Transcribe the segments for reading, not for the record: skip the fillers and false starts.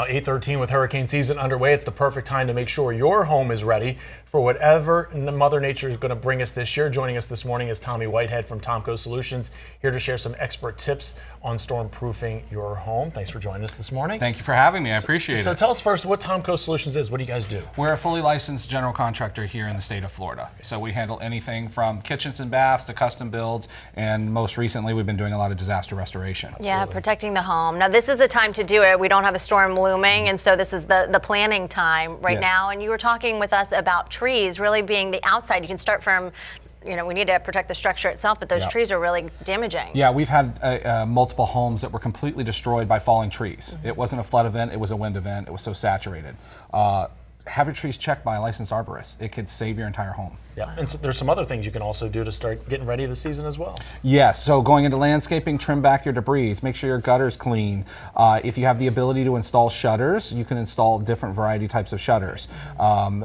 8:13 with hurricane season underway. It's the perfect time to make sure your home is ready for whatever Mother Nature is going to bring us this year. Joining us this morning is Tommy Whitehead from TomCo Solutions, here to share some expert tips on storm-proofing your home. Thanks for joining us this morning. Thank you for having me. I appreciate it. So tell us first what TomCo Solutions is. What do you guys do? We're a fully licensed general contractor here in the state of Florida. So we handle anything from kitchens and baths to custom builds, and most recently we've been doing a lot of disaster restoration. Yeah, protecting the home. Now this is the time to do it. We don't have a storm looming, and so this is the planning time right now. And you were talking with us about trees really being the outside. You can start from, we need to protect the structure itself, but those trees are really damaging. Yeah, we've had multiple homes that were completely destroyed by falling trees. It wasn't a flood event, it was a wind event. It was so saturated. Have your trees checked by a licensed arborist. It could save your entire home. Yeah, and so there's some other things you can also do to start getting ready this season as well. Yes, so going into landscaping, trim back your debris, make sure your gutter's clean. If you have the ability to install shutters, you can install different variety types of shutters.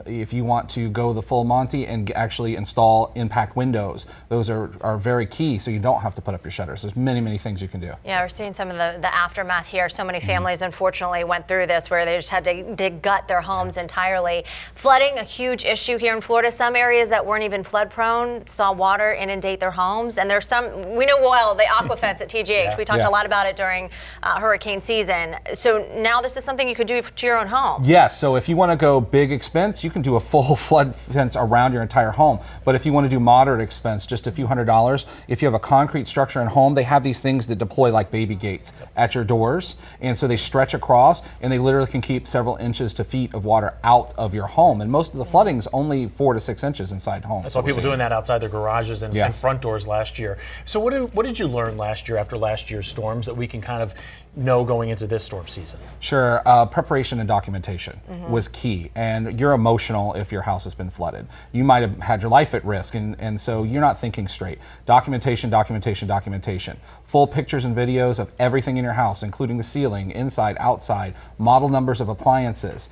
If you want to go the full Monty and actually install impact windows, those are very key, so you don't have to put up your shutters. There's many, many things you can do. Yeah, we're seeing some of the aftermath here. So many families unfortunately went through this where they just had to gut their homes entirely. Flooding, a huge issue here in Florida. Some areas that weren't even flood prone saw water inundate their homes, and there's some, we know well, the aqua fence at TGH. We talked a lot about it during hurricane season. So now this is something you could do to your own home. Yes, so if you want to go big expense, you can do a full flood fence around your entire home. But if you want to do moderate expense, just a few $100s, if you have a concrete structure in home, they have these things that deploy like baby gates at your doors, and so they stretch across, and they literally can keep several inches to feet of water out of your home. And most of the flooding is only 4 to 6 inches inside homes. I saw people doing that outside their garages and front doors last year. So what did you learn last year after last year's storms that we can kind of know going into this storm season? Sure, preparation and documentation was key, and you're emotional if your house has been flooded. You might have had your life at risk, and so you're not thinking straight. Documentation, documentation, documentation. Full pictures and videos of everything in your house, including the ceiling, inside, outside, model numbers of appliances.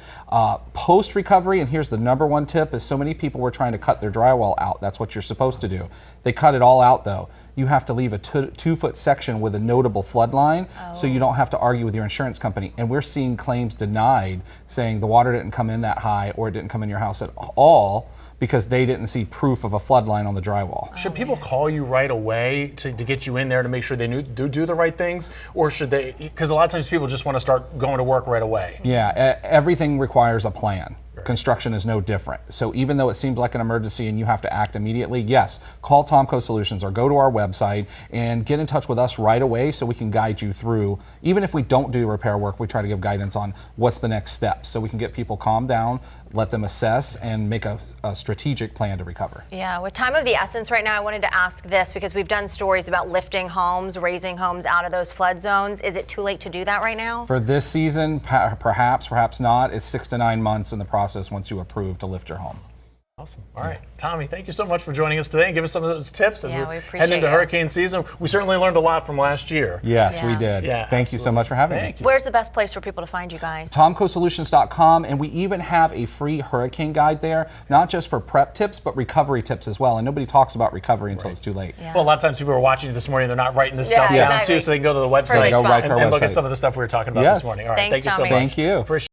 Post-recovery, and here's the #1 tip, is so many people were trying to cut their drywall out. That's what you're supposed to do. They cut it all out though. You have to leave a 2-foot section with a notable flood line, so you don't have to argue with your insurance company. And we're seeing claims denied saying the water didn't come in that high or it didn't come in your house at all because they didn't see proof of a flood line on the drywall. Should people call you right away to get you in there to make sure they do the right things? Or should they, because a lot of times people just want to start going to work right away. Yeah, everything requires a plan. Construction is no different. So even though it seems like an emergency and you have to act immediately, yes, call TomCo Solutions or go to our website and get in touch with us right away so we can guide you through. Even if we don't do repair work, we try to give guidance on what's the next step so we can get people calmed down, let them assess, and make a strategic plan to recover. Yeah, with time of the essence right now, I wanted to ask this because we've done stories about lifting homes, raising homes out of those flood zones. Is it too late to do that right now? For this season, perhaps, perhaps not. It's 6 to 9 months in the process once you approve to lift your home. Awesome. All right. Tommy, thank you so much for joining us today and give us some of those tips as we're heading into hurricane season. We certainly learned a lot from last year. Yes, we did. Yeah, thank you so much for having me. Where's the best place for people to find you guys? TomCoSolutions.com, and we even have a free hurricane guide there, not just for prep tips, but recovery tips as well. And nobody talks about recovery until it's too late. Well, a lot of times people are watching this morning, they're not writing this stuff down too, so they can go to the website and look at some of the stuff we were talking about this morning. All right, Thanks, thank you so Tommy. much. Thank you. Appreciate